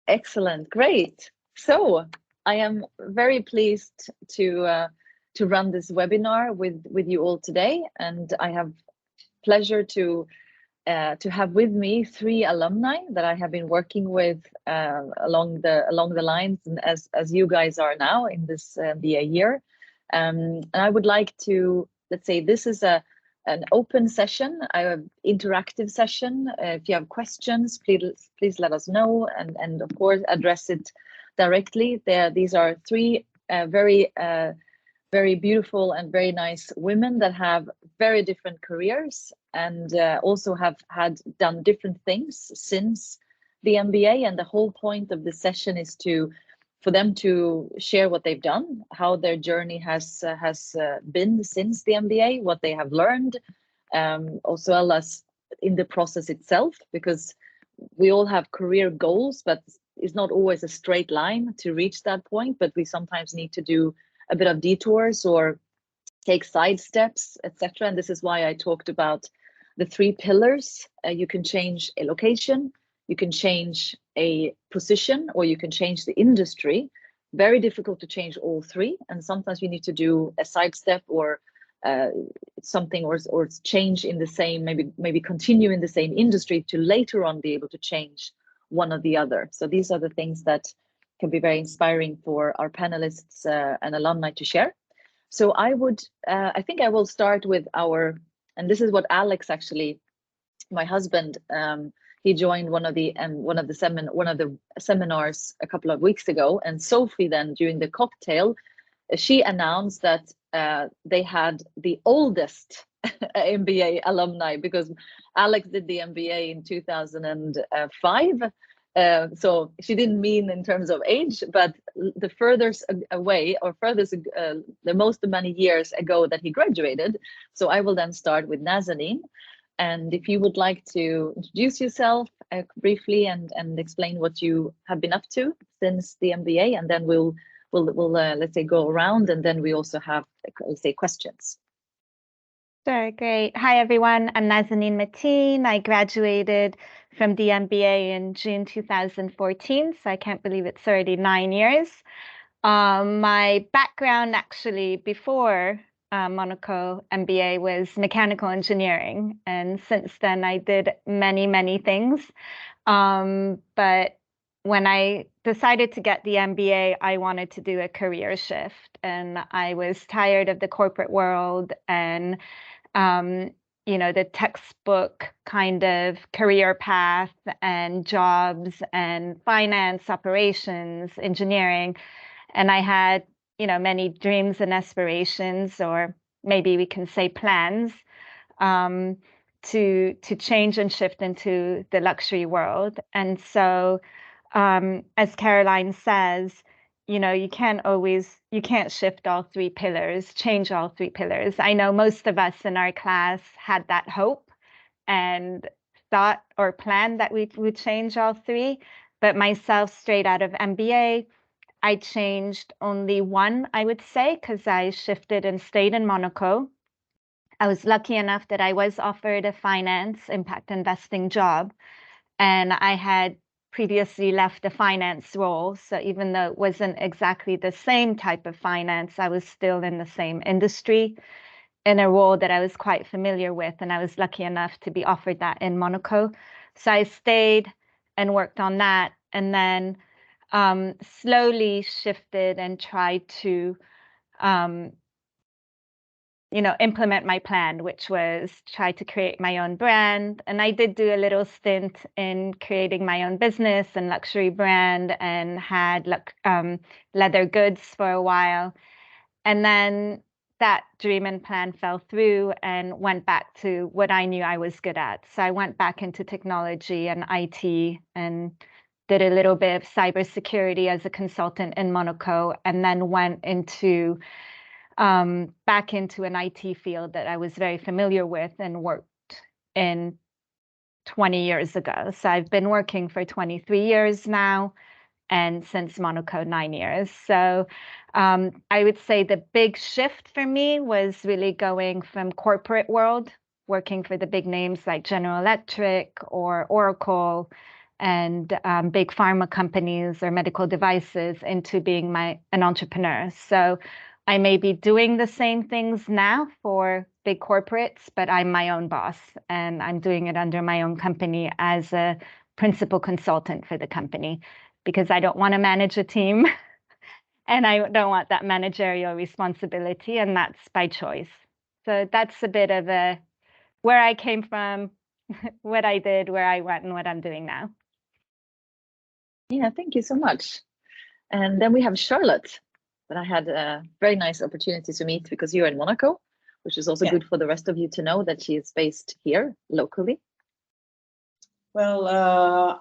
Excellent, great. So I am very pleased to run this webinar with you all today, and I have pleasure to have with me 3 alumni that I have been working with along the lines, and as you guys are now in this MBA year. And I would like to, let's say, this is an open session, an interactive session. If you have questions, please let us know, and of course address it directly. These are 3 very beautiful and very nice women that have very different careers, and also have done different things since the MBA. And the whole point of this session is for them to share what they've done, how their journey has been since the MBA, what they have learned, also well as in the process itself, because we all have career goals, but it's not always a straight line to reach that point. But we sometimes need to do a bit of detours or take side steps, etc. And this is why I talked about the 3 pillars. You can change a location, you can change a position, or you can change the industry. Very difficult to change all 3. And sometimes you need to do a side step or something, or change in the same, maybe continue in the same industry to later on be able to change one or the other. So these are the things that can be very inspiring for our panelists and alumni to share. So I think I will start with and this is what Alex, actually, my husband, he joined one of the seminars a couple of weeks ago, and Sophie then during the cocktail, she announced that they had the oldest MBA alumni, because Alex did the MBA in 2005. So she didn't mean in terms of age, but the furthest away, or furthest, the most many years ago that he graduated. So I will then start with Nazanine. And if you would like to introduce yourself briefly and explain what you have been up to since the MBA, and then we'll let's say go around, and then we also have, let's say, questions. Sure, great. Hi, everyone. I'm Nazanine Matin. I graduated from the MBA in June 2014, so I can't believe it's already 9 years. My background, actually, before Monaco MBA was mechanical engineering, and since then I did many things. But when I decided to get the MBA, I wanted to do a career shift, and I was tired of the corporate world and the textbook kind of career path and jobs and finance, operations, engineering. And I had, many dreams and aspirations, or maybe we can say plans, to change and shift into the luxury world. And so, as Caroline says, you can't shift all 3 pillars, change all 3 pillars. I know most of us in our class had that hope and thought or planned that we would change all 3, but myself, straight out of MBA, I changed only 1, I would say, because I shifted and stayed in Monaco. I was lucky enough that I was offered a finance impact investing job, and I had previously left the finance role. So even though it wasn't exactly the same type of finance, I was still in the same industry, in a role that I was quite familiar with, and I was lucky enough to be offered that in Monaco. So I stayed and worked on that, and then slowly shifted and tried to implement my plan, which was try to create my own brand. And I did do a little stint in creating my own business and luxury brand, and had leather goods for a while. And then that dream and plan fell through, and went back to what I knew I was good at. So I went back into technology and IT, and did a little bit of cybersecurity as a consultant in Monaco, and then went into back into an IT field that I was very familiar with and worked in 20 years ago. So I've been working for 23 years now, and since Monaco, 9 years. So I would say the big shift for me was really going from corporate world, working for the big names like General Electric or Oracle, and big pharma companies or medical devices into being an entrepreneur. So I may be doing the same things now for big corporates, but I'm my own boss and I'm doing it under my own company as a principal consultant for the company, because I don't want to manage a team and I don't want that managerial responsibility, and that's by choice. So that's a bit of where I came from, what I did, where I went, and what I'm doing now. Yeah, thank you so much. And then we have Charlotte, that I had a very nice opportunity to meet because you're in Monaco, which is also good for the rest of you to know that she is based here locally. Well,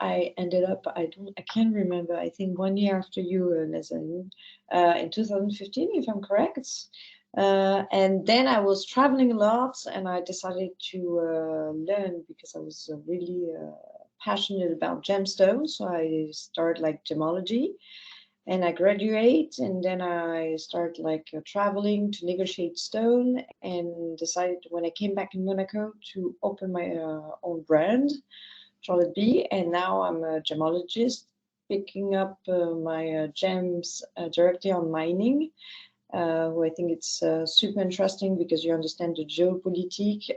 I ended up, I can't remember, I think 1 year after you, Nazanine, in 2015, if I'm correct. And then I was traveling a lot and I decided to learn, because I was really passionate about gemstones. So I started like gemology and I graduate, and then I start like traveling to negotiate stone, and decided when I came back in Monaco to open my own brand, Charlotte.b, and now I'm a gemologist, picking up my gems directly on mining, who I think it's super interesting because you understand the geopolitics,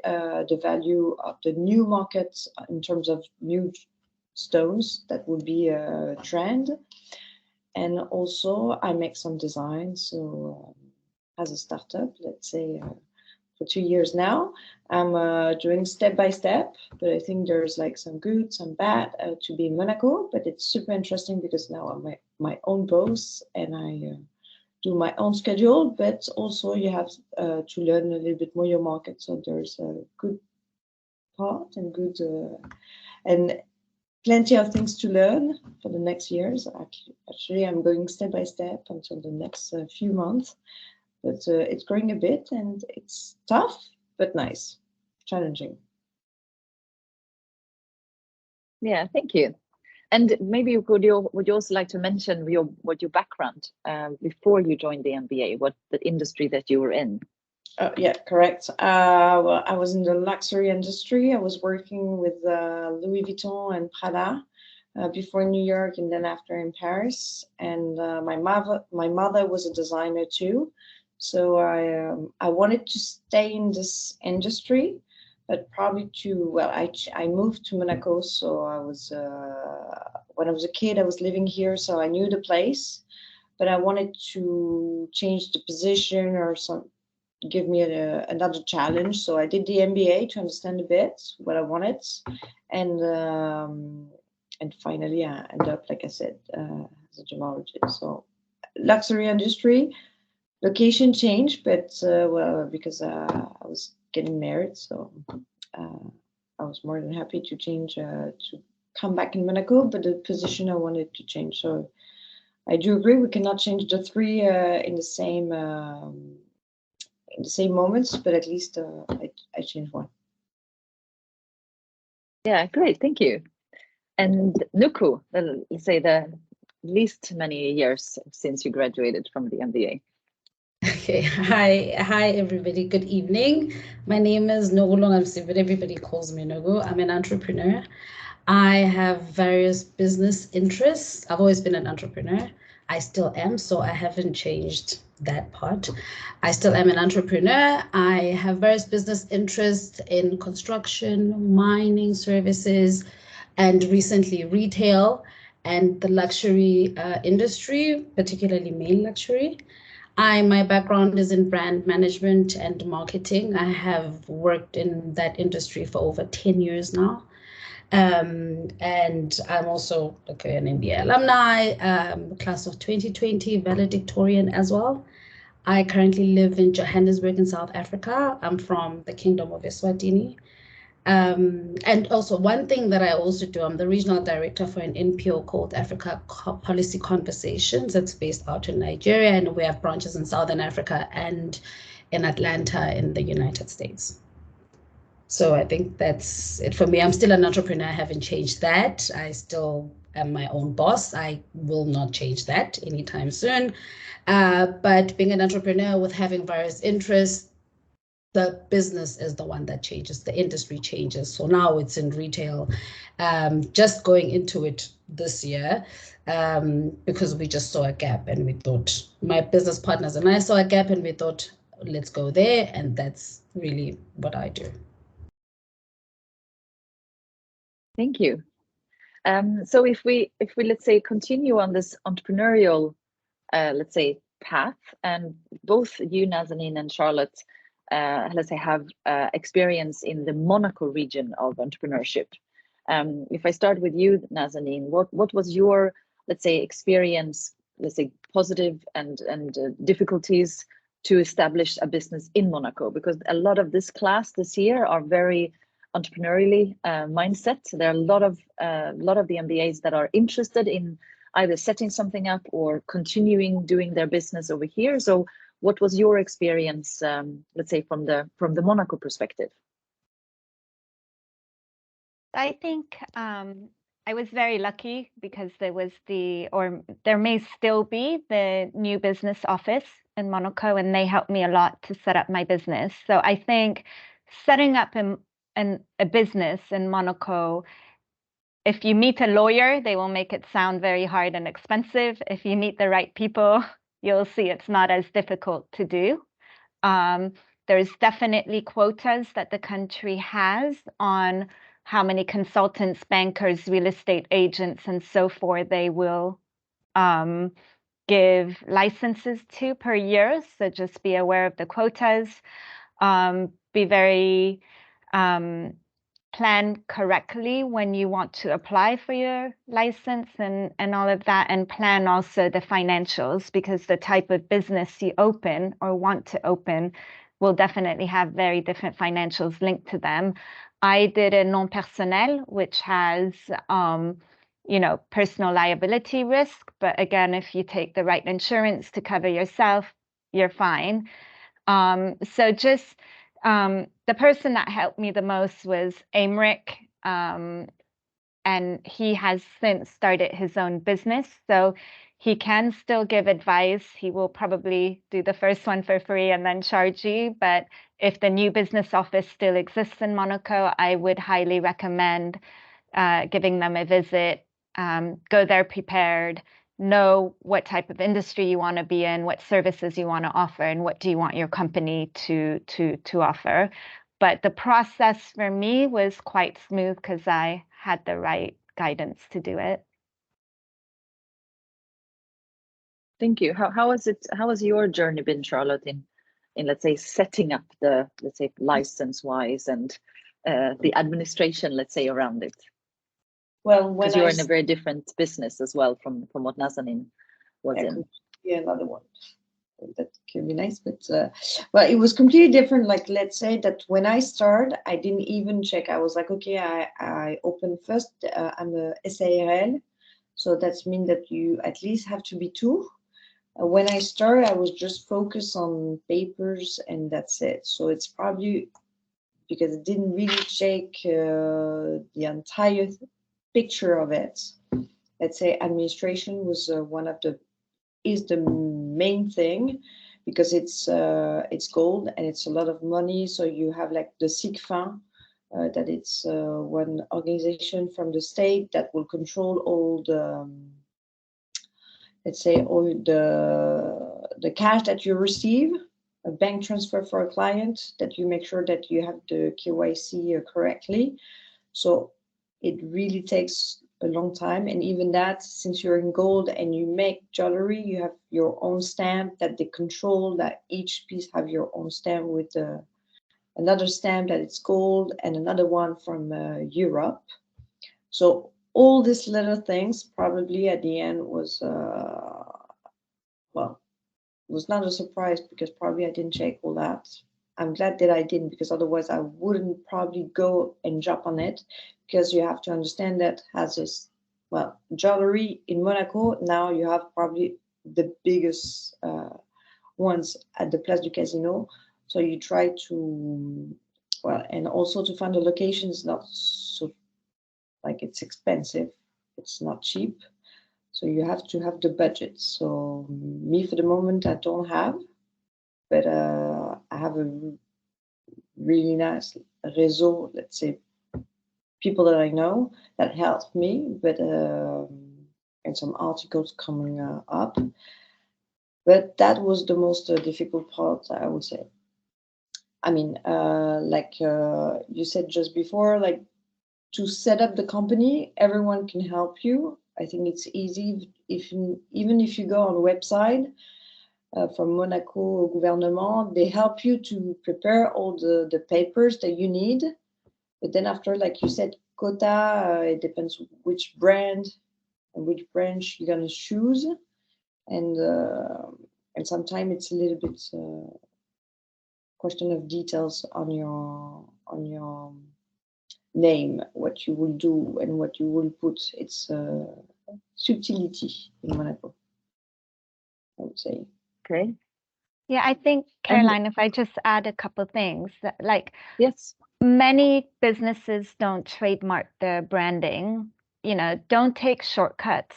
the value of the new markets in terms of new stones that would be a trend. And also I make some designs. So as a startup, let's say, for 2 years now, I'm doing step by step, but I think there's like some good, some bad to be in Monaco, but it's super interesting because now I'm my own boss and I do my own schedule, but also you have to learn a little bit more your market. So there's a good part and good, and plenty of things to learn for the next years. Actually, I'm going step by step until the next few months. But it's growing a bit and it's tough, but nice, challenging. Yeah, thank you. And maybe would you also like to mention what your background before you joined the MBA, what the industry that you were in? Yeah, correct. Well, I was in the luxury industry. I was working with Louis Vuitton and Prada before New York, and then after in Paris. And my mother was a designer too. So I wanted to stay in this industry, but probably I moved to Monaco. So I was, when I was a kid, I was living here, so I knew the place, but I wanted to change the position or give me another challenge. So I did the MBA to understand a bit what I wanted. And finally I ended up, like I said, as a gemologist. So luxury industry. Location changed, but well, because I was getting married, so I was more than happy to change to come back in Monaco, but the position I wanted to change. So I do agree we cannot change the three in the same moments, but at least I changed one. Yeah, great, thank you. And Nuku, let's say the least many years since you graduated from the MBA. Okay, hi everybody, good evening. My name is Nokulunga M, but everybody calls me Nogu. I'm an entrepreneur. I have various business interests. I've always been an entrepreneur. I still am, so I haven't changed that part. I still am an entrepreneur. I have various business interests in construction, mining services, and recently retail and the luxury industry, particularly male luxury. My background is in brand management and marketing. I have worked in that industry for over 10 years now. And I'm also an MBA alumni, class of 2020, valedictorian as well. I currently live in Johannesburg in South Africa. I'm from the Kingdom of Eswatini. And also one thing that I also do, I'm the regional director for an NPO called Africa Policy Conversations. It's based out in Nigeria, and we have branches in Southern Africa and in Atlanta in the United States. So I think that's it for me. I'm still an entrepreneur. I haven't changed that. I still am my own boss. I will not change that anytime soon. But being an entrepreneur with having various interests, the business is the one that changes, the industry changes. So now it's in retail, just going into it this year, because we just saw a gap and we thought, my business partners and I saw a gap and we thought, let's go there. And that's really what I do. Thank you. So if we let's say continue on this entrepreneurial let's say path, and both you, Nazanine, and Charlotte, let's say have experience in the Monaco region of entrepreneurship. If I start with you, Nazanine, what was your, let's say, experience, let's say positive and difficulties to establish a business in Monaco? Because a lot of this class this year are very entrepreneurially mindset. There are a lot of the MBAs that are interested in either setting something up or continuing doing their business over here. So what was your experience, let's say from the Monaco perspective? I think I was very lucky because there was there may still be the new business office in Monaco, and they helped me a lot to set up my business. So I think setting up a business in Monaco, if you meet a lawyer, they will make it sound very hard and expensive. If you meet the right people, you'll see it's not as difficult to do. There's definitely quotas that the country has on how many consultants, bankers, real estate agents, and so forth they will give licenses to per year. So just be aware of the quotas. Be very plan correctly when you want to apply for your license and all of that, and plan also the financials, because the type of business you open or want to open will definitely have very different financials linked to them. I did a non personnel, which has personal liability risk, but again, if you take the right insurance to cover yourself, you're fine. So just the person that helped me the most was Aymeric, and he has since started his own business, so he can still give advice. He will probably do the first one for free and then charge you, but if the new business office still exists in Monaco, I would highly recommend giving them a visit. Go there prepared, know what type of industry you want to be in, what services you want to offer, and what do you want your company to offer. But the process for me was quite smooth because I had the right guidance to do it. Thank you. How has your journey been, Charlotte, in let's say setting up the, let's say, license wise and the administration, let's say, around it? Well, because you're in a very different business as well from what Nazanine was in. Yeah, another one. That can be nice, but well, it was completely different. Like, let's say that when I started, I didn't even check. I was like, okay, I opened first. I'm a SARL, so that means that you at least have to be two. When I started, I was just focused on papers and that's it. So it's probably because it didn't really check the entire picture of it. Let's say administration was is the main thing, because it's gold and it's a lot of money. So you have like the 𝗥𝗲𝗰𝗵, that it's one organization from the state that will control all the let's say all the cash that you receive, a bank transfer for a client, that you make sure that you have the KYC correctly. So it really takes a long time. And even that, since you're in gold and you make jewelry, you have your own stamp that they control, that each piece have your own stamp with another stamp that it's gold and another one from Europe. So all these little things probably at the end was, well, it was not a surprise, because probably I didn't check all that. I'm glad that I didn't, because otherwise I wouldn't probably go and jump on it, because you have to understand that has this, well, jewelry in Monaco, now you have probably the biggest ones at the Place du Casino. So you try to, well, and also to find the location is not so, like, it's expensive, it's not cheap. So you have to have the budget. So me, for the moment, I don't have, but I have a really nice réseau, let's say, people that I know that helped me, but and some articles coming up. But that was the most difficult part, I would say. I mean, like you said just before, like to set up the company, everyone can help you. I think it's easy even if you go on a website from Monaco 𝗥𝗲𝗰𝗁, they help you to prepare all the papers that you need. But then after, like you said, quota, it depends which brand and which branch you're gonna choose, and sometimes it's a little bit question of details on your name, what you will do and what you will put. It's subtlety in Monaco, I would say. Okay. Yeah, I think, Caroline, if I just add a couple things, like Yes. many businesses don't trademark their branding. You know, don't take shortcuts.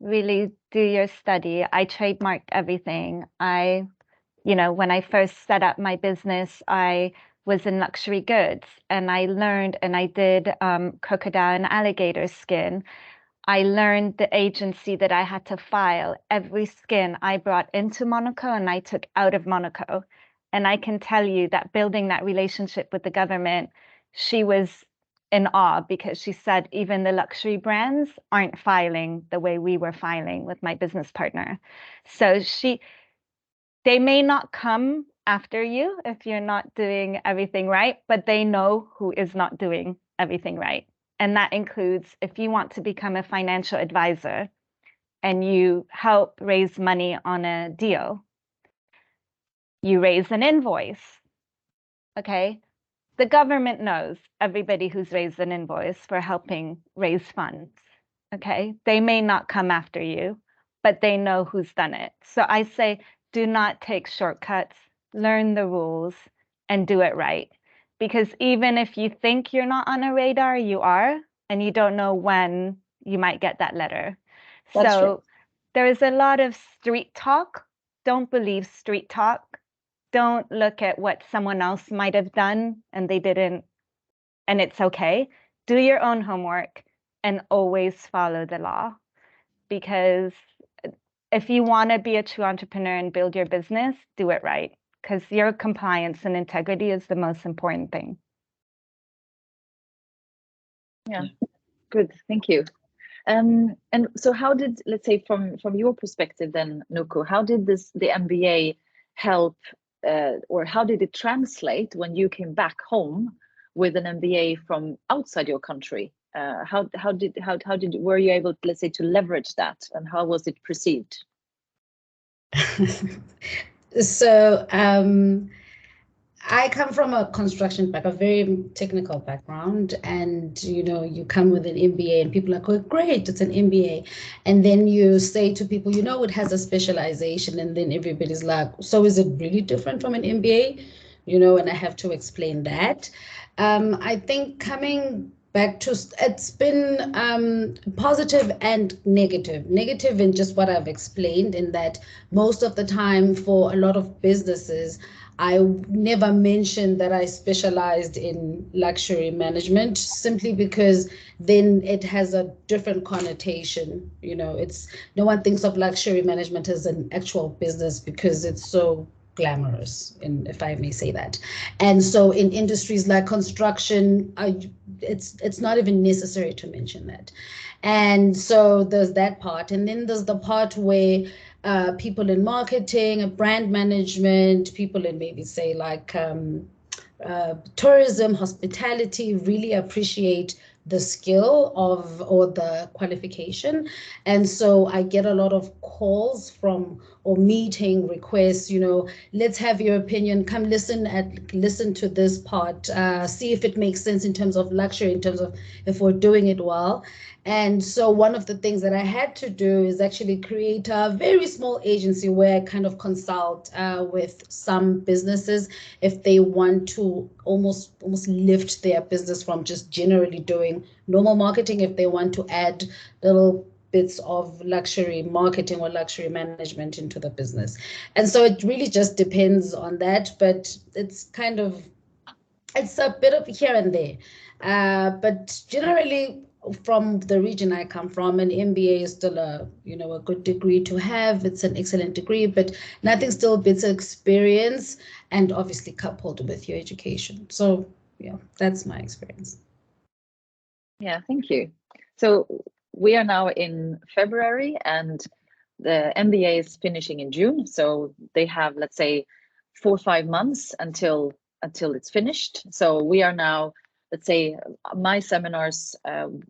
Really do your study. I trademarked everything. You know, when I first set up my business, I was in luxury goods, and I learned, and I did crocodile and alligator skin. I learned the agency that I had to file every skin I brought into Monaco and I took out of Monaco. And I can tell you that building that relationship with the government, she was in awe, because she said even the luxury brands aren't filing the way we were filing with my business partner. So they may not come after you if you're not doing everything right, but they know who is not doing everything right. And that includes if you want to become a financial advisor and you help raise money on a deal, you raise an invoice, okay? The government knows everybody who's raised an invoice for helping raise funds, okay? They may not come after you, but they know who's done it. So I say, do not take shortcuts, learn the rules, and do it right. Because even if you think you're not on a radar, you are, and you don't know when you might get that letter. That's so true. there is a lot of street talk. Don't believe street talk. Don't look at what someone else might have done and they didn't, and it's okay. Do your own homework and always follow the law. Because if you want to be a true entrepreneur and build your business, do it right. Because your compliance and integrity is the most important thing. Yeah, good. Thank you. And so how did, let's say from your perspective then, Nuku, how did the MBA help or how did it translate when you came back home with an MBA from outside your country? Were you able, let's say, to leverage that, and how was it perceived? So I come from a construction background, a very technical background, and you come with an MBA and people are going, great, it's an MBA. And then you say to people, it has a specialization, and then everybody's like, so is it really different from an MBA? And I have to explain that. I think coming back to, it's been positive and negative. Negative in just what I've explained, in that most of the time for a lot of businesses, I never mentioned that I specialized in luxury management, simply because then it has a different connotation. It's, no one thinks of luxury management as an actual business because it's so glamorous, if I may say that. And so in industries like construction, it's not even necessary to mention that. And so there's that part. And then there's the part where people in marketing, brand management, people in maybe say like tourism, hospitality really appreciate the skill of, or the qualification. And so I get a lot of calls from, or meeting requests, let's have your opinion, come listen to this part, see if it makes sense in terms of luxury, in terms of if we're doing it well. And so one of the things that I had to do is actually create a very small agency where I kind of consult with some businesses if they want to almost lift their business from just generally doing normal marketing, if they want to add little bits of luxury marketing or luxury management into the business. And so it really just depends on that, but it's kind of It's a bit of here and there, but generally from the region I come from, an MBA is still a a good degree to have. It's an excellent degree, but nothing still beats experience, and obviously coupled with your education. So yeah, that's my experience. Yeah, thank you. So we are now in February, and the MBA is finishing in June. So they have, let's say, 4 or 5 months until it's finished. So we are now, let's say, my seminars,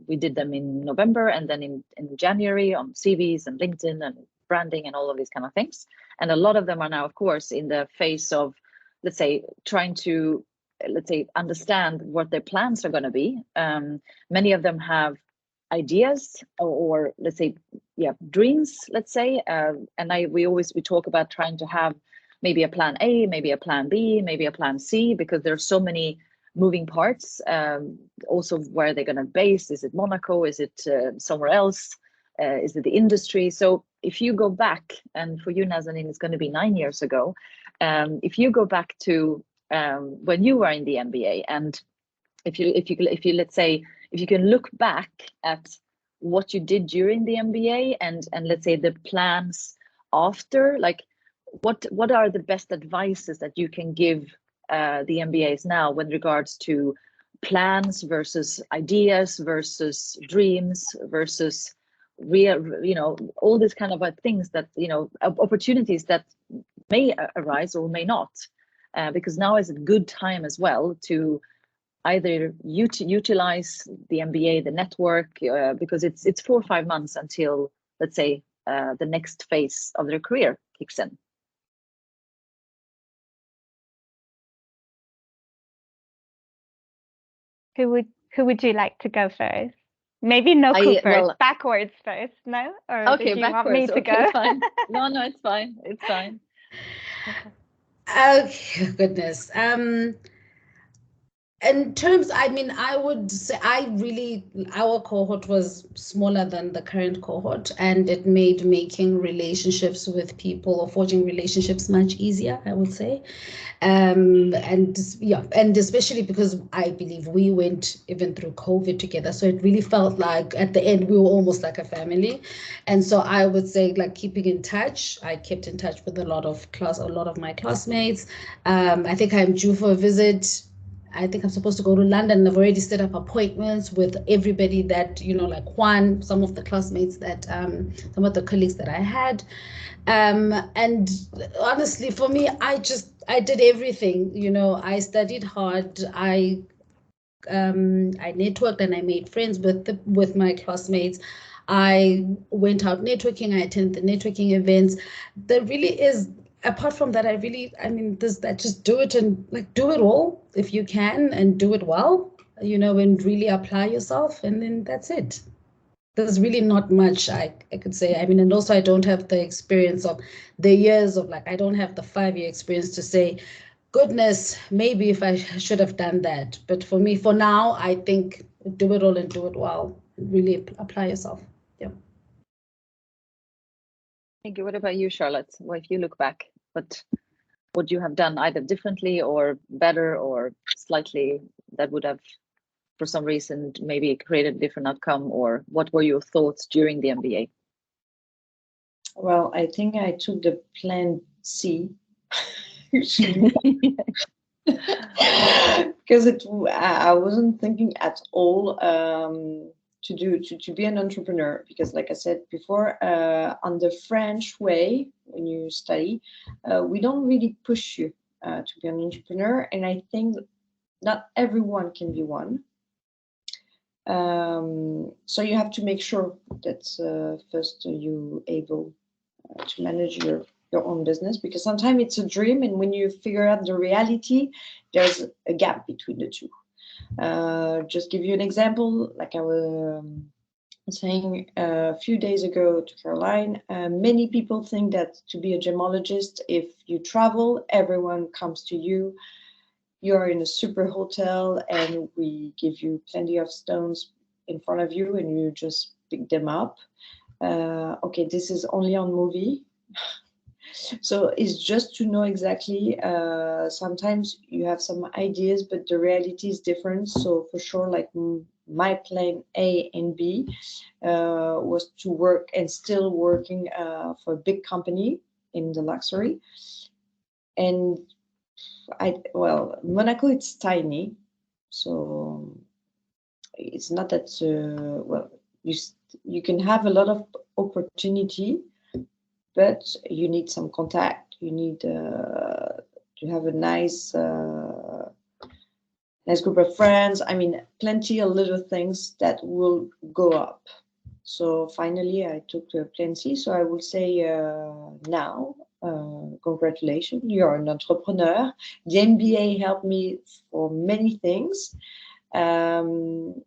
we did them in November, and then in January on CVs and LinkedIn and branding and all of these kind of things. And a lot of them are now, of course, in the phase of, let's say, trying to, let's say, understand what their plans are going to be. Many of them have ideas or let's say, yeah, dreams, let's say. And we talk about trying to have maybe a plan A, maybe a plan B, maybe a plan C, because there are so many moving parts. Also, where they're going to base. Is it Monaco? Is it somewhere else? Is it the industry? So if you go back, and for you, Nazanine, it's going to be 9 years ago. If you go back to when you were in the MBA, and if you let's say, if you can look back at what you did during the MBA and let's say the plans after, like what are the best advices that you can give the MBAs now with regards to plans versus ideas versus dreams versus real, all these kind of things that, opportunities that may arise or may not, because now is a good time as well to either utilize the MBA, the network, because it's 4 or 5 months until, let's say, the next phase of their career kicks in. Who would you like to go first? Maybe Noku first, backwards first, no? Or okay, did you want me to go? Fine. No, it's fine. It's fine. Okay, goodness. In terms, I mean, I would say our cohort was smaller than the current cohort, and it made making relationships with people or forging relationships much easier, I would say. And especially because I believe we went even through COVID together. So it really felt like at the end, we were almost like a family. And so I would say, like, keeping in touch, I kept in touch with a lot of my classmates. I think I'm due for a visit. I think I'm supposed to go to London. I've already set up appointments with everybody that, like Juan, some of the classmates that, some of the colleagues that I had. And honestly, for me, I did everything. I studied hard. I networked and I made friends with my classmates. I went out networking. I attended the networking events. There really is, apart from that, just do it, and like do it all if you can, and do it well, and really apply yourself, and then that's it. There's really not much I could say. And also I don't have the experience of the years of, like, I don't have the 5-year experience to say, goodness, maybe if I should have done that. But for me, for now, I think do it all and do it well. Really apply yourself. Yeah. Thank you. What about you, Charlotte? Well, if you look back, what would you have done either differently or better or slightly that would have, for some reason, maybe created a different outcome? Or what were your thoughts during the MBA? Well, I think I took the plan C. Because I wasn't thinking at all to be an entrepreneur, because, like I said before, on the French way, when you study, we don't really push you to be an entrepreneur, and I think not everyone can be one. So you have to make sure that first you able to manage your own business, because sometimes it's a dream, and when you figure out the reality, there's a gap between the two. Just give you an example, like I was saying a few days ago to Caroline, many people think that to be a gemologist, if you travel, everyone comes to you. You're in a super hotel and we give you plenty of stones in front of you and you just pick them up. Okay, this is only on movie. So it's just to know exactly. Sometimes you have some ideas, but the reality is different. So for sure, like my plan A and B was to work and still working for a big company in the luxury. And Monaco, it's tiny, so it's not that you can have a lot of opportunity, but you need some contact. You need to have a nice group of friends. I mean, plenty of little things that will go up. So finally, I took plan C. So I will say now, congratulations, you're an entrepreneur. The MBA helped me for many things. And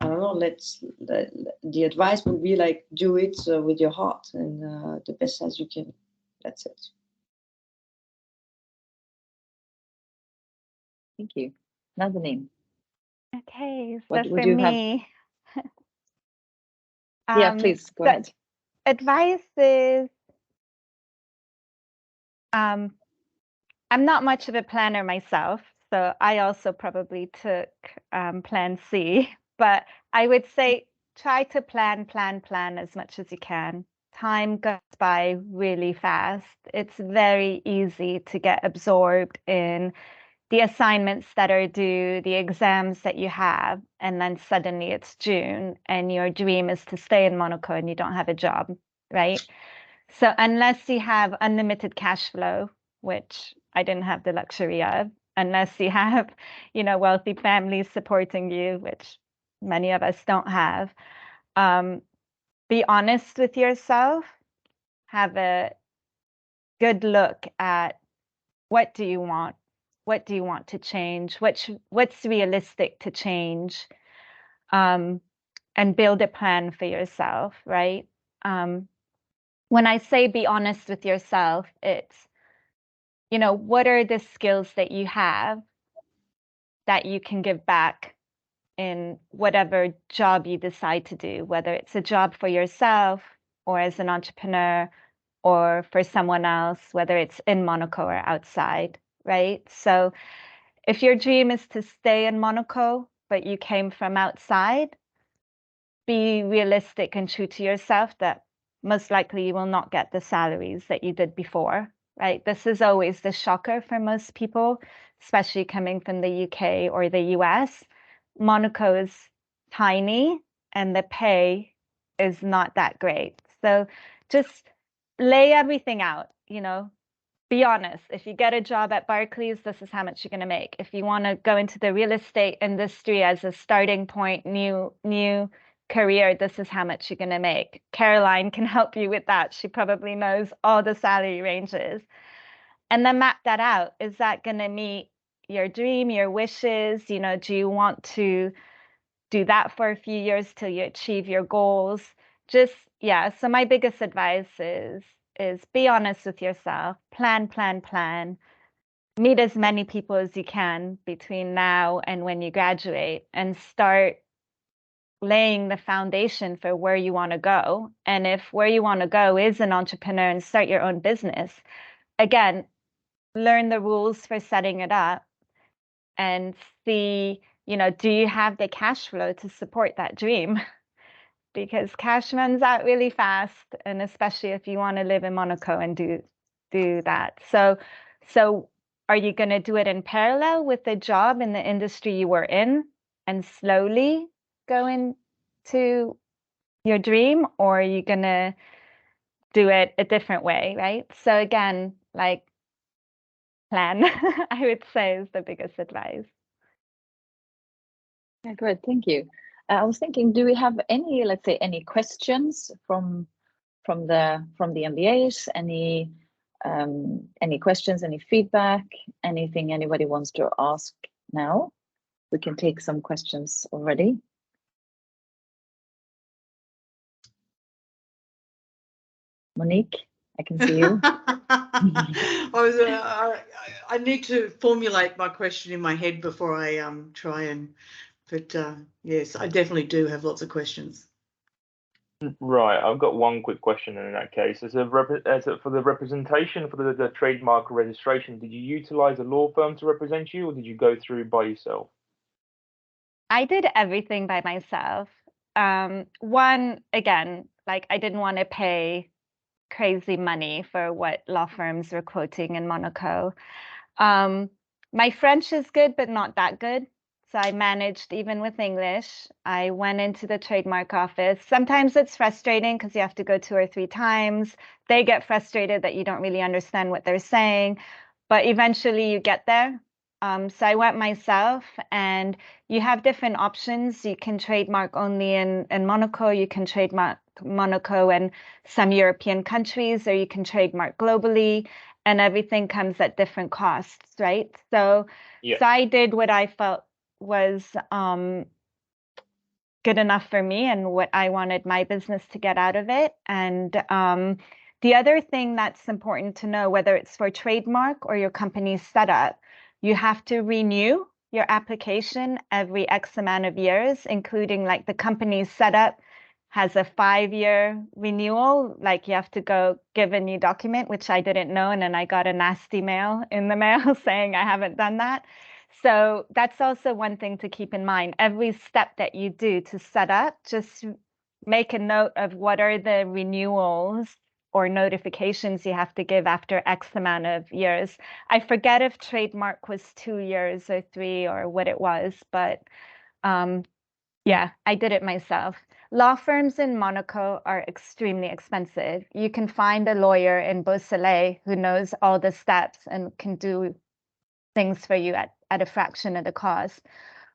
I don't know, the advice would be like, do it with your heart and the best as you can. That's it. Thank you. Nazanine. Okay, What so would for you have? me, Yeah, please go ahead. Advice is, I'm not much of a planner myself, so I also probably took plan C, but I would say try to plan as much as you can. Time goes by really fast. It's very easy to get absorbed in the assignments that are due, the exams that you have, and then suddenly it's June and your dream is to stay in Monaco and you don't have a job, right? So unless you have unlimited cash flow, which I didn't have the luxury of, unless you have, wealthy families supporting you, which many of us don't have, be honest with yourself, have a good look at what do you want? What do you want to change? What's realistic to change? And build a plan for yourself, right? When I say be honest with yourself, it's, what are the skills that you have that you can give back in whatever job you decide to do, whether it's a job for yourself or as an entrepreneur or for someone else, whether it's in Monaco or outside, right? So if your dream is to stay in Monaco, but you came from outside, be realistic and true to yourself that most likely you will not get the salaries that you did before, right? This is always the shocker for most people, especially coming from the UK or the US. Monaco is tiny and the pay is not that great. So just lay everything out, be honest. If you get a job at Barclays, this is how much you're going to make. If you want to go into the real estate industry as a starting point, new career, this is how much you're going to make. Caroline can help you with that. She probably knows all the salary ranges. And then map that out. Is that going to meet your dream, your wishes? Do you want to do that for a few years till you achieve your goals? So my biggest advice is be honest with yourself, plan, meet as many people as you can between now and when you graduate, and start laying the foundation for where you want to go. And if where you want to go is an entrepreneur and start your own business, again, learn the rules for setting it up and see, do you have the cash flow to support that dream? Because cash runs out really fast, and especially if you want to live in Monaco and do that. So are you going to do it in parallel with the job in the industry you were in and slowly go into your dream, or are you going to do it a different way, right? So again, like, plan, I would say, is the biggest advice. Yeah, great, thank you. I was thinking, do we have any, let's say, any questions from the MBAs? Any questions, any feedback, anything anybody wants to ask now? We can take some questions already. Monique, I can see you. I need to formulate my question in my head before I try and, but yes, I definitely do have lots of questions. Right, I've got one quick question in that case. For the representation for the trademark registration, did you utilize a law firm to represent you, or did you go through by yourself? I did everything by myself. One, again, like I didn't want to pay crazy money for what law firms were quoting in Monaco. My French is good, but not that good. So I managed even with English. I went into the trademark office. Sometimes it's frustrating because you have to go 2 or 3 times. They get frustrated that you don't really understand what they're saying, but eventually you get there. So I went myself, and you have different options. You can trademark only in Monaco. You can trademark Monaco and some European countries, or you can trademark globally, and everything comes at different costs, right? So, Yeah. so I did what I felt was good enough for me and what I wanted my business to get out of it. And the other thing that's important to know, whether it's for trademark or your company's setup, you have to renew your application every X amount of years, including like the company's setup has a 5-year renewal. Like you have to go give a new document, which I didn't know. And then I got a nasty mail in the mail saying I haven't done that. So that's also one thing to keep in mind. Every step that you do to set up, just make a note of what are the renewals or notifications you have to give after X amount of years. I forget if trademark was 2 years or 3 or what it was, but yeah, I did it myself. Law firms in Monaco are extremely expensive. You can find a lawyer in 𝗿𝗂𝗰 who knows all the steps and can do things for you at a fraction of the cost.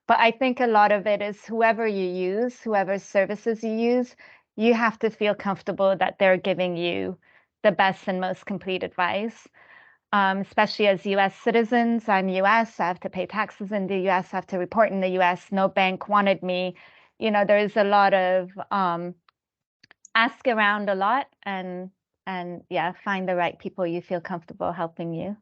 But I think a lot of it is whoever you use, whoever services you use, you have to feel comfortable that they're giving you the best and most complete advice. Especially as US citizens, I'm US, I have to pay taxes in the US, I have to report in the US, no bank wanted me. You know, there's a lot of ask around a lot, and yeah, find the right people you feel comfortable helping you.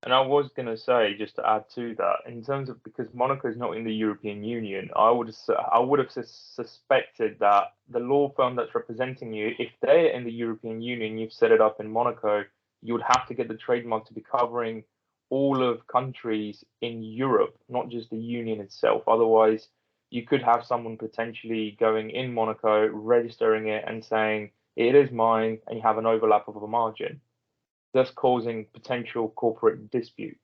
And I was going to say, just to add to that, in terms of, because Monaco is not in the European Union, I would have suspected that the law firm that's representing you, if they're in the European Union, you've set it up in Monaco, you would have to get the trademark to be covering all of countries in Europe, not just the Union itself. Otherwise, you could have someone potentially going in Monaco, registering it and saying, it is mine, and you have an overlap of a margin, thus causing potential corporate dispute.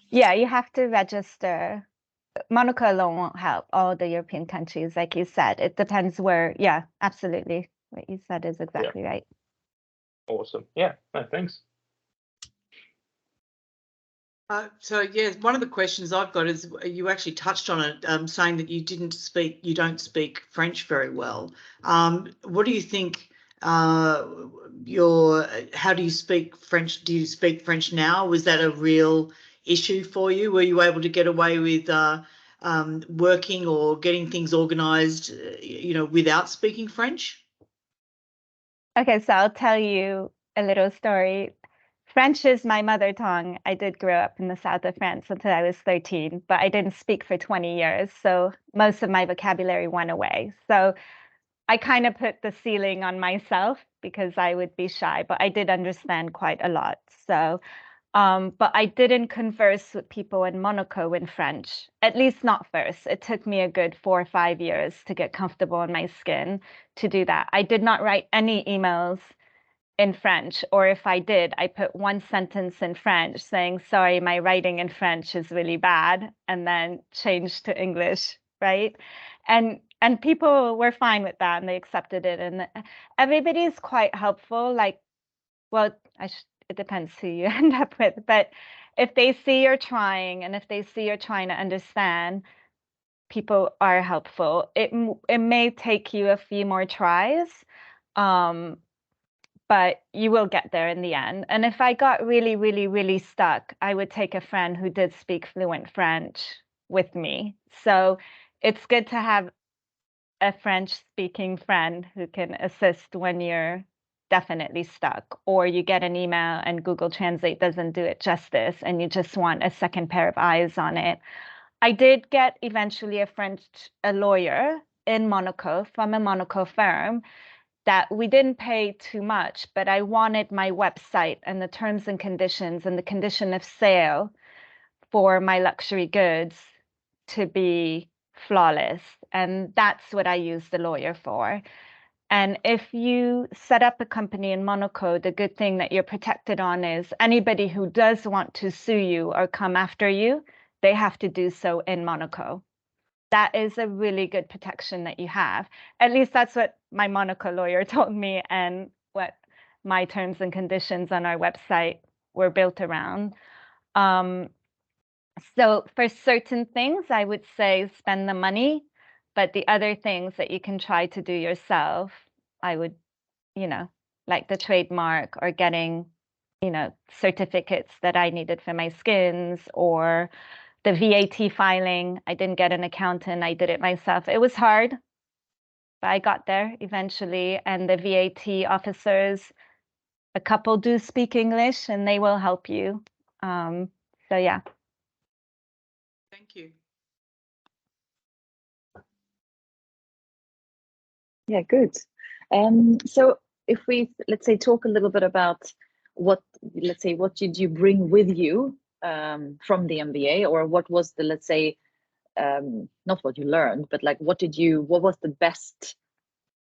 Yeah, you have to register. Monaco alone won't help all the European countries, like you said. It depends where. Yeah, absolutely. What you said is exactly right. Awesome. Yeah, no, thanks. So yeah, one of the questions I've got is you actually touched on it, saying that you don't speak French very well. What do you think? How do you speak French? Do you speak French now? Was that a real issue for you? Were you able to get away with working or getting things organised, without speaking French? Okay, so I'll tell you a little story. French is my mother tongue. I did grow up in the south of France until I was 13, but I didn't speak for 20 years. So most of my vocabulary went away. So I kind of put the ceiling on myself because I would be shy, but I did understand quite a lot. So, but I didn't converse with people in Monaco in French, at least not first. It took me a good 4 or 5 years to get comfortable in my skin to do that. I did not write any emails in French, or if I did, I put one sentence in French saying, sorry, my writing in French is really bad, and then changed to English, right? And people were fine with that, and they accepted it, and everybody's quite helpful. Like, well, it depends who you end up with, but if they see you're trying, and if they see you're trying to understand, people are helpful. It may take you a few more tries, but you will get there in the end. And if I got really, really, really stuck, I would take a friend who did speak fluent French with me. So it's good to have a French-speaking friend who can assist when you're definitely stuck, or you get an email and Google Translate doesn't do it justice and you just want a second pair of eyes on it. I did get eventually a lawyer in Monaco from a Monaco firm that we didn't pay too much, but I wanted my website and the terms and conditions and the condition of sale for my luxury goods to be flawless. And that's what I use the lawyer for. And if you set up a company in Monaco, the good thing that you're protected on is anybody who does want to sue you or come after you, they have to do so in Monaco. That is a really good protection that you have. At least that's what my Monaco lawyer told me and what my terms and conditions on our website were built around. So for certain things, I would say spend the money, but the other things that you can try to do yourself, I would, like the trademark or getting, certificates that I needed for my skins, or the VAT filing. I didn't get an accountant. I did it myself. It was hard, but I got there eventually. And the VAT officers, a couple do speak English and they will help you. So yeah. Thank you. Yeah, good. So if we, let's say, talk a little bit about what did you bring with you from the MBA, or what was the, let's say, not what you learned, but like what was the best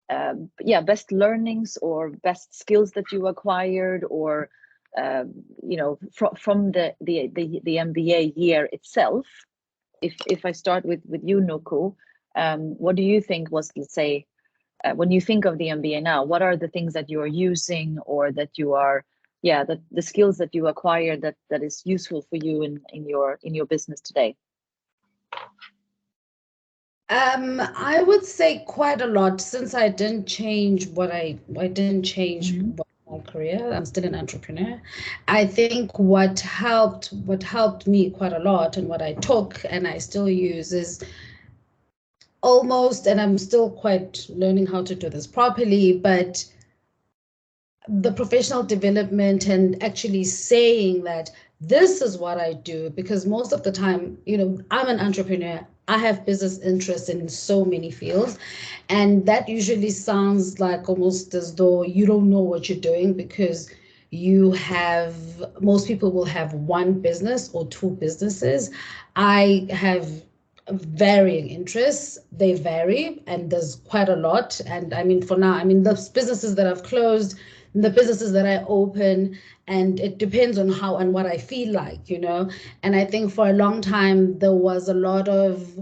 best learnings or best skills that you acquired, or from the MBA year itself? If I start with you, Noku, what do you think was, let's say, when you think of the MBA now, what are the things that you are using, or that you are, the skills that you acquired that is useful for you in your business today? I would say quite a lot, since I didn't change my career. I'm still an entrepreneur. I think what helped me quite a lot, and what I took and I still use, is almost, and I'm still quite learning how to do this properly, but the professional development and actually saying that this is what I do, because most of the time, I'm an entrepreneur. I have business interests in so many fields, and that usually sounds like almost as though you don't know what you're doing, because most people will have one business or two businesses. I have varying interests. They vary, and there's quite a lot. And I mean, for now, the businesses that I've closed, the businesses that I open, and it depends on how and what I feel like, And I think for a long time there was a lot of,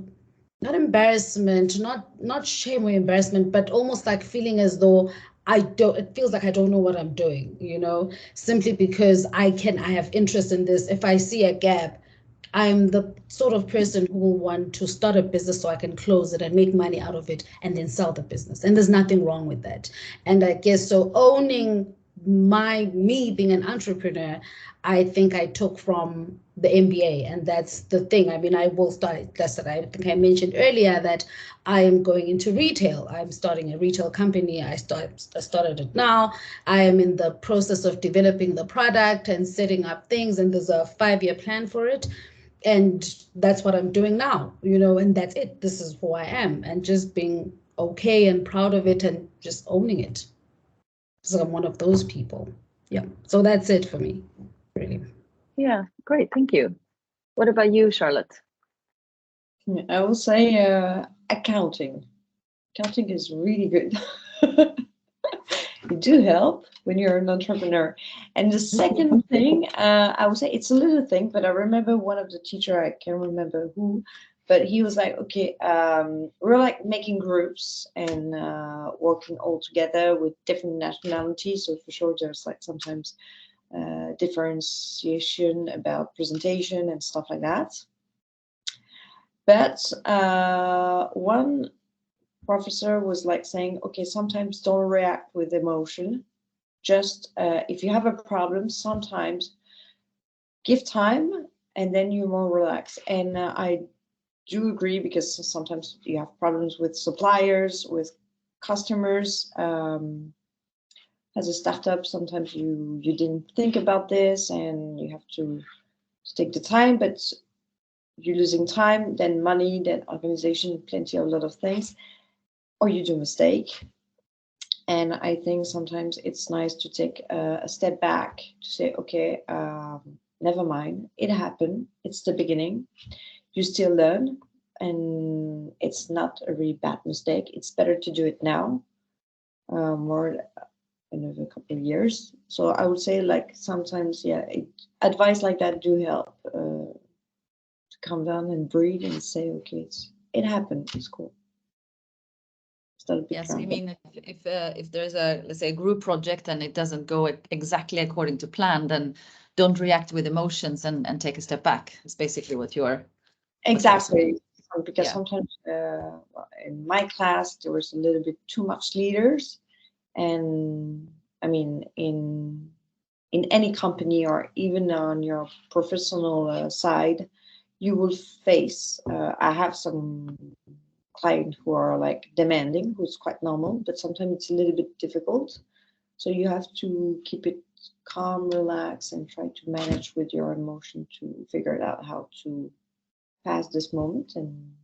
not embarrassment, not shame or embarrassment, but almost like feeling as though it feels like I don't know what I'm doing, simply because I have interest in this. If I see a gap, I'm the sort of person who will want to start a business so I can close it and make money out of it and then sell the business. And there's nothing wrong with that. And I guess so owning me being an entrepreneur, I think I took from the MBA, and that's the thing. I will start, I think I mentioned earlier that I am going into retail. I'm starting a retail company. I started it now. I am in the process of developing the product and setting up things, and there's a 5-year plan for it. And that's what I'm doing now, and that's it. This is who I am, and just being okay and proud of it and just owning it. So I'm one of those people. Yeah. So that's it for me, really. Yeah, great. Thank you. What about you, Charlotte? I will say accounting. Accounting is really good. It do help when you're an entrepreneur. And the second thing, I would say it's a little thing, but I remember one of the teacher, I can't remember who, but he was like, okay, we're like making groups and working all together with different nationalities. So for sure, there's like sometimes differentiation about presentation and stuff like that. But one professor was like saying, okay, sometimes don't react with emotion. Just if you have a problem, sometimes give time and then you're more relaxed. And I do agree, because sometimes you have problems with suppliers, with customers. As a startup, sometimes you didn't think about this and you have to take the time, but you're losing time, then money, then organization, a lot of things. or you do a mistake. And I think sometimes it's nice to take a step back to say, okay, never mind, it happened. It's the beginning. You still learn, and it's not a really bad mistake. It's better to do it now, more in a couple of years. So I would say, like, sometimes, yeah, advice like that do help to calm down and breathe and say, okay, it happened. It's cool. Yes, I mean, if there's a, let's say, a group project and it doesn't go exactly according to plan, then don't react with emotions and take a step back. It's basically what you're. Exactly, because sometimes in my class there was a little bit too much leaders, and I mean in any company or even on your professional side, you will face. I have some clients who are like demanding, who's quite normal, but sometimes it's a little bit difficult. So you have to keep it calm, relax, and try to manage with your emotion to figure out how to pass this moment, and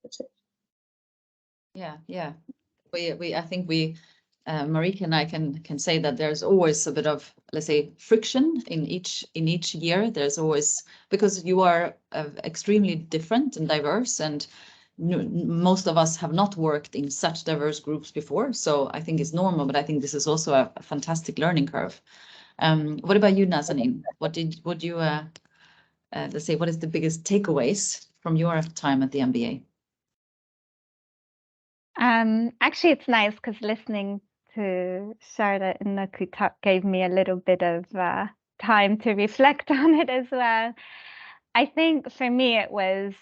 that's it. Yeah. I think Marieke and I can say that there's always a bit of, let's say, friction in each year. There's always, because you are extremely different and diverse, and most of us have not worked in such diverse groups before. So I think it's normal, but I think this is also a fantastic learning curve. What about you, Nazanine? What you let's say, what is the biggest takeaways from your time at the MBA? Actually, it's nice because listening to Charlotte and Noku talk gave me a little bit of time to reflect on it as well. I think for me it was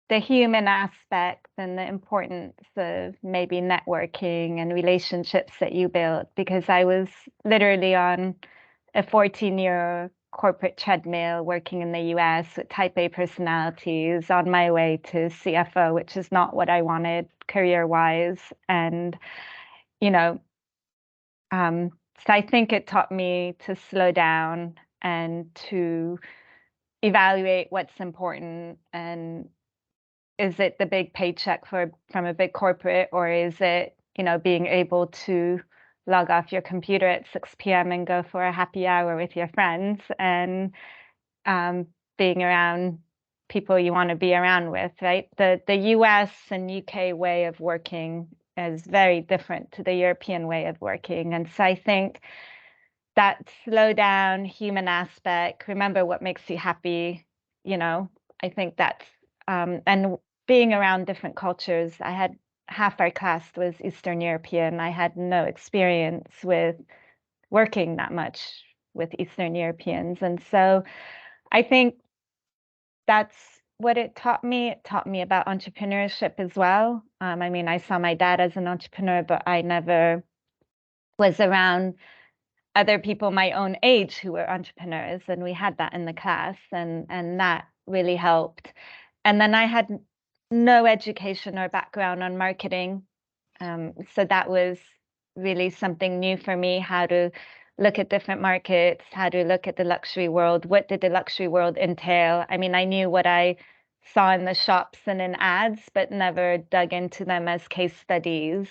the human aspect and the importance of maybe networking and relationships that you build, because I was literally on a 14-year corporate treadmill working in the US with type A personalities on my way to CFO, which is not what I wanted career-wise. And, so I think it taught me to slow down and to evaluate what's important, and is it the big paycheck from a big corporate, or is it, being able to log off your computer at 6 p.m. and go for a happy hour with your friends, and being around people you want to be around with, right? The US and UK way of working is very different to the European way of working. And so I think that slow down human aspect, remember what makes you happy, I think that's, and being around different cultures. I had half our class was Eastern European. I had no experience with working that much with Eastern Europeans. And so I think that's what it taught me. It taught me about entrepreneurship as well. I mean, I saw my dad as an entrepreneur, but I never was around other people my own age who were entrepreneurs, and we had that in the class, and that really helped. And then I had no education or background on marketing, so that was really something new for me, how to look at different markets, how to look at the luxury world. What did the luxury world entail? I mean, I knew what I saw in the shops and in ads, but never dug into them as case studies.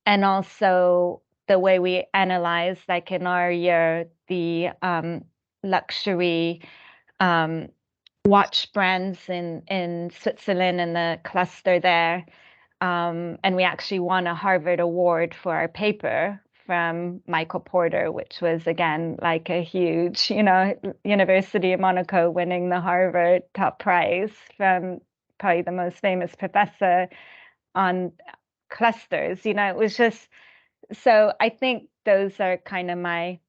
And also the way we analyze, like in our year, the luxury watch brands in Switzerland and the cluster there. And we actually won a Harvard award for our paper from Michael Porter, which was, again, like a huge, University of Monaco winning the Harvard top prize from probably the most famous professor on clusters. It was just, so I think those are kind of my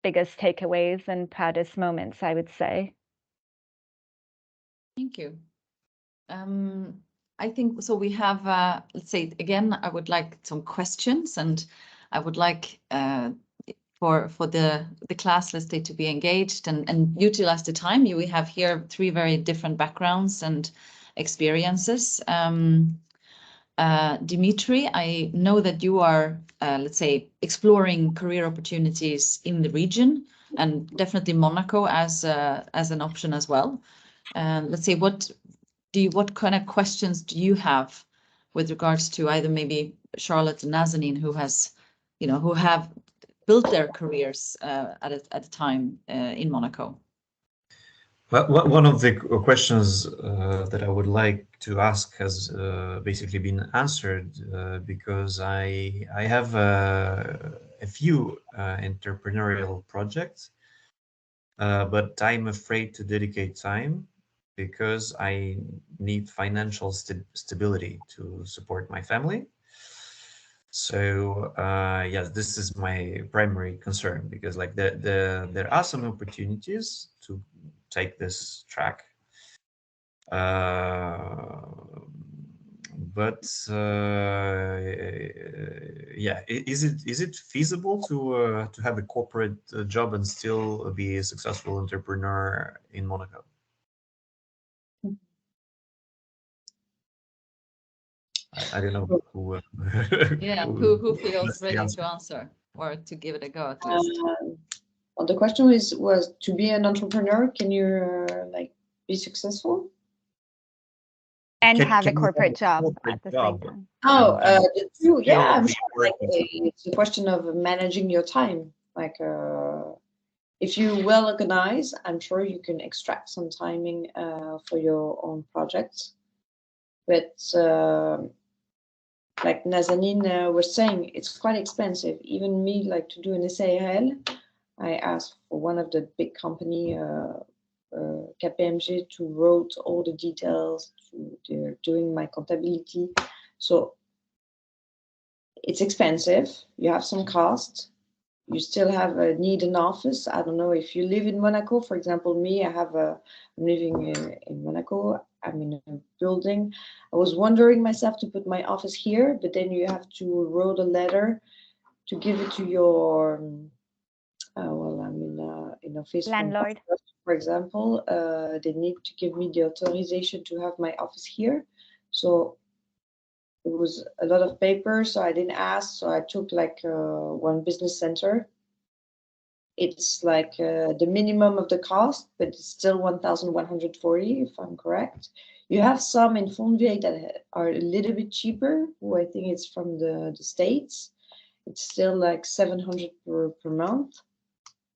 biggest takeaways and proudest moments, I would say. Thank you. I think so. We have, let's say, again, I would like some questions, and I would like for the class, let's say, to be engaged and utilize the time. We have here 3 very different backgrounds and experiences. Dimitri, I know that you are, let's say, exploring career opportunities in the region, and definitely Monaco as an option as well. Let's say, what kind of questions do you have with regards to either maybe Charlotte and Nazanine, who have built their careers at a time in Monaco? Well, one of the questions that I would like to ask has basically been answered because I have a few entrepreneurial projects, but I'm afraid to dedicate time because I need financial stability to support my family. So yes, this is my primary concern, because like there are some opportunities to take this track, but yeah, is it feasible to have a corporate job and still be a successful entrepreneur in Monaco? I don't know who. Yeah, who feels ready to answer or to give it a go at least? Well, the question was to be an entrepreneur. Can you like be successful and have a corporate job at the same time? Oh, the two, yeah, I'm sure. Like, it's a question of managing your time. Like, if you well organize, I'm sure you can extract some timing for your own projects. But like Nazanine was saying, it's quite expensive. Even me, like to do an SARL, I asked for one of the big company, 𝗥𝗶𝘁𝗵, to wrote all the details. They're doing my 𝗥𝗶𝘁𝗵. So it's expensive. You have some cost. You still have a need an office. I don't know if you live in Monaco. For example, me, I'm living in Monaco. I'm in a building. I was wondering myself to put my office here, but then you have to write a letter to give it to your, well, I'm in office. Landlord. For example, they need to give me the authorization to have my office here. So it was a lot of paper, so I didn't ask. So I took like one business center. It's like the minimum of the cost, but it's still 1,140, if I'm correct. You have some in 𝗿𝗕𝗂𝗺 that are a little bit cheaper, who I think it's from the States. It's still like 700 per month.